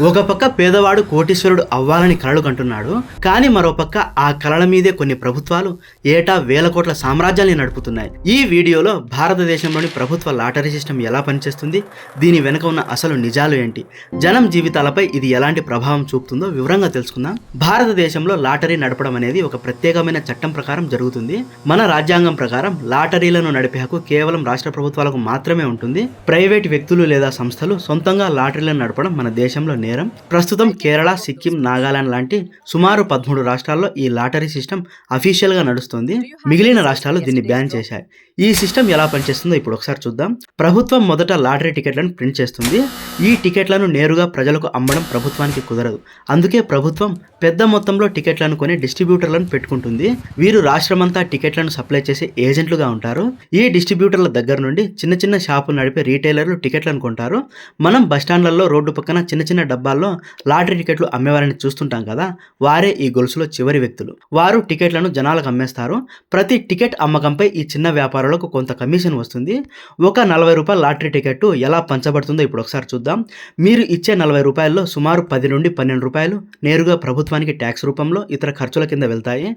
ఒక పక్క పేదవాడు కోటీశ్వరుడు అవ్వాలని కలలు కంటున్నాడు. కానీ మరో పక్క ఆ కలల మీదే కొన్ని ప్రభుత్వాలు ఏటా వేల కోట్ల సామ్రాజ్యాల్ని నడుపుతున్నాయి. ఈ వీడియోలో భారతదేశంలోని ప్రభుత్వ లాటరీ సిస్టమ్ ఎలా పనిచేస్తుంది, దీని వెనుక ఉన్న అసలు నిజాలు ఏంటి, జనం జీవితాలపై ఇది ఎలాంటి ప్రభావం చూపుతుందో వివరంగా తెలుసుకుందాం. భారతదేశంలో లాటరీ నడపడం అనేది ఒక ప్రత్యేకమైన చట్టం ప్రకారం జరుగుతుంది. మన రాజ్యాంగం ప్రకారం లాటరీలను నడిపే హక్కు కేవలం రాష్ట్ర ప్రభుత్వాలకు మాత్రమే ఉంటుంది. ప్రైవేట్ వ్యక్తులు లేదా సంస్థలు సొంతంగా లాటరీలను నడపడం మన దేశంలో నేరం. ప్రస్తుతం కేరళ, సిక్కిం, నాగాలాండ్ లాంటి సుమారు 13 రాష్ట్రాల్లో ఈ లాటరీ సిస్టమ్ అఫీషియల్ గా నడుస్తుంది. మిగిలిన రాష్ట్రాలు దీన్ని బ్యాన్ చేశాయి. ఈ సిస్టమ్ ఎలా పనిచేస్తుందో ఇప్పుడు ఒకసారి చూద్దాం. ప్రభుత్వం మొదట లాటరీ టికెట్లను ప్రింట్ చేస్తుంది. ఈ టికెట్లను నేరుగా ప్రజలకు అమ్మడం ప్రభుత్వానికి కుదరదు. అందుకే ప్రభుత్వం పెద్ద మొత్తంలో టికెట్లను కొని డిస్ట్రిబ్యూటర్లను పెట్టుకుంటుంది. వీరు రాష్ట్రమంతా టికెట్లను సప్లై చేసే ఏజెంట్లుగా ఉంటారు. ఈ డిస్ట్రిబ్యూటర్ల దగ్గర నుండి చిన్న చిన్న షాపులు నడిపే రీటైలర్లు టికెట్లను కొంటారు. మనం బస్టాండ్లలో, రోడ్డు పక్కన చిన్న చిన్న డబ్బాల్లో లాటరీ టికెట్లు అమ్మేవారిని చూస్తుంటాం కదా, వారే ఈ గొలుసులో చివరి వ్యక్తులు. వారు టికెట్లను జనాలకు అమ్మేస్తారు. ప్రతి టికెట్ అమ్మకంపై ఈ చిన్న వ్యాపారులకు కొంత కమిషన్ వస్తుంది. ఒక 40 రూపాయల లాటరీ టికెట్ ఎలా పంచబడుతుందో ఇప్పుడు ఒకసారి చూద్దాం. మీరు ఇచ్చే 40 రూపాయల్లో సుమారు 10 నుండి 12 రూపాయలు నేరుగా ప్రభుత్వానికి ట్యాక్స్ రూపంలో ఇతర ఖర్చుల కింద వెళ్తాయి.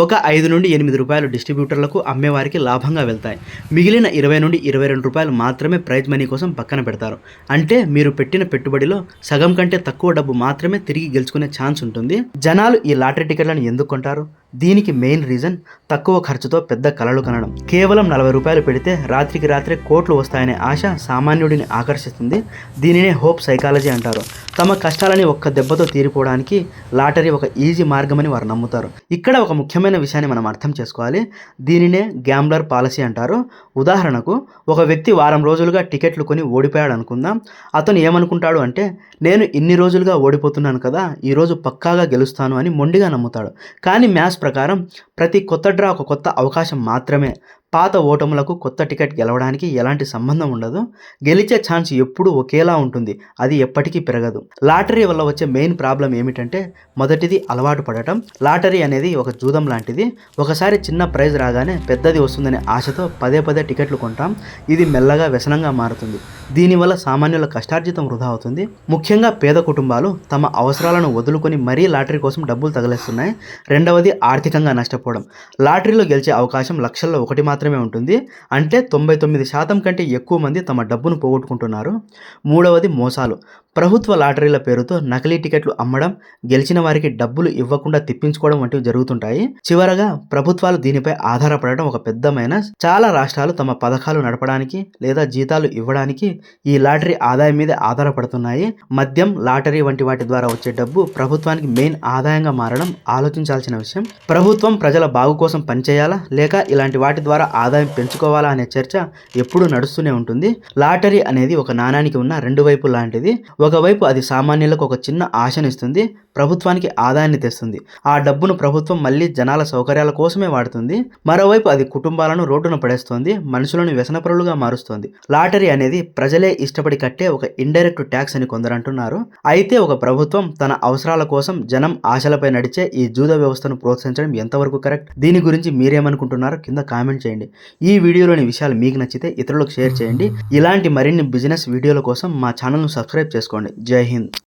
ఒక 5 నుండి 8 రూపాయలు డిస్ట్రిబ్యూటర్లకు అమ్మేవారికి లాభంగా వెళ్తాయి. మిగిలిన 20 నుండి 22 రూపాయలు మాత్రమే ప్రైజ్ మనీ కోసం పక్కన పెడతారు. అంటే మీరు పెట్టిన పెట్టుబడిలో సగం కంటే తక్కువ డబ్బు మాత్రమే తిరిగి గెలుచుకునే ఛాన్స్ ఉంటుంది. జనాలు ఈ లాటరీ టికెట్లను ఎందుకు కొంటారు? దీనికి మెయిన్ రీజన్ తక్కువ ఖర్చుతో పెద్ద కలలు కనడం. కేవలం 40 రూపాయలు పెడితే రాత్రికి రాత్రే కోట్లు వస్తాయనే ఆశ సామాన్యుడిని ఆకర్షిస్తుంది. దీనినే హోప్ సైకాలజీ అంటారు. తమ కష్టాలని ఒక్క దెబ్బతో తీరిపోవడానికి లాటరీ ఒక ఈజీ మార్గమని వారు నమ్ముతారు. ఇక్కడ ఒక ముఖ్యమైన విషయాన్ని మనం అర్థం చేసుకోవాలి. దీనినే గ్యాంబ్లర్ పాలసీ అంటారు. ఉదాహరణకు, ఒక వ్యక్తి వారం రోజులుగా టికెట్లు కొని ఓడిపోయాడు అనుకుందాం. అతను ఏమనుకుంటాడు అంటే, నేను ఇన్ని రోజులుగా ఓడిపోతున్నాను కదా, ఈరోజు పక్కాగా గెలుస్తాను అని మొండిగా నమ్ముతాడు. కానీ మ్యాథ్స్ ప్రకారం ప్రతి కొత్త డ్రా ఒక కొత్త అవకాశం మాత్రమే. పాత ఓటములకు కొత్త టికెట్ గెలవడానికి ఎలాంటి సంబంధం ఉండదు. గెలిచే ఛాన్స్ ఎప్పుడూ ఒకేలా ఉంటుంది. అది ఎప్పటికీ పెరగదు. లాటరీ వల్ల వచ్చే మెయిన్ ప్రాబ్లం ఏమిటంటే, మొదటిది అలవాటు పడటం. లాటరీ అనేది ఒక జూదం లాంటిది. ఒకసారి చిన్న ప్రైజ్ రాగానే పెద్దది వస్తుందనే ఆశతో పదే పదే టికెట్లు కొంటాం. ఇది మెల్లగా వ్యసనంగా మారుతుంది. దీనివల్ల సామాన్యుల కష్టార్జితం వృధా అవుతుంది. ముఖ్యంగా పేద కుటుంబాలు తమ అవసరాలను వదులుకొని మరీ లాటరీ కోసం డబ్బులు తగలేస్తున్నాయి. రెండవది ఆర్థికంగా నష్టపోవడం. లాటరీలో గెలిచే అవకాశం లక్షల్లో ఒకటి మాత్రమే ఉంటుంది. అంటే 99% కంటే ఎక్కువ మంది తమ డబ్బును పోగొట్టుకుంటున్నారు. మూడవది మోసాలు. ప్రభుత్వ లాటరీల పేరుతో నకిలీ టికెట్లు అమ్మడం, గెలిచిన వారికి డబ్బులు ఇవ్వకుండా తిప్పించుకోవడం వంటివి జరుగుతుంటాయి. చివరగా ప్రభుత్వాలు దీనిపై ఆధారపడడం ఒక పెద్ద మైనస్. చాలా రాష్ట్రాలు తమ పథకాలు నడపడానికి లేదా జీతాలు ఇవ్వడానికి ఈ లాటరీ ఆదాయం మీద ఆధారపడుతున్నాయి. మద్యం, లాటరీ వంటి వాటి ద్వారా వచ్చే డబ్బు ప్రభుత్వానికి మెయిన్ ఆదాయంగా మారడం ఆలోచించాల్సిన విషయం. ప్రభుత్వం ప్రజల బాగు కోసం పనిచేయాలా లేక ఇలాంటి వాటి ద్వారా ఆదాయం పెంచుకోవాలా అనే చర్చ ఎప్పుడూ నడుస్తూనే ఉంటుంది. లాటరీ అనేది ఒక నాణానికి ఉన్న రెండు వైపు లాంటిది. ఒకవైపు అది సామాన్యులకు ఒక చిన్న ఆశనిస్తుంది, ప్రభుత్వానికి ఆదాయాన్ని తెస్తుంది. ఆ డబ్బును ప్రభుత్వం మళ్ళీ జనాల సౌకర్యాల కోసమే వాడుతుంది. మరోవైపు అది కుటుంబాలను రోడ్డున పడేస్తుంది, మనుషులను వ్యసనపరులుగా మారుస్తుంది. లాటరీ అనేది ప్రజలే ఇష్టపడి కట్టే ఒక ఇండైరెక్ట్ ట్యాక్స్ అని కొందరు అంటున్నారు. అయితే ఒక ప్రభుత్వం తన అవసరాల కోసం జనం ఆశలపై నడిచే ఈ జూద వ్యవస్థను ప్రోత్సహించడం ఎంతవరకు కరెక్ట్? దీని గురించి మీరేమనుకుంటున్నారో కింద కామెంట్ చేయండి. ఈ వీడియోలోని విషయాలు మీకు నచ్చితే ఇతరులకు షేర్ చేయండి. ఇలాంటి మరిన్ని బిజినెస్ వీడియోల కోసం మా ఛానల్ను సబ్స్క్రైబ్ చేసుకోండి. జై హింద్.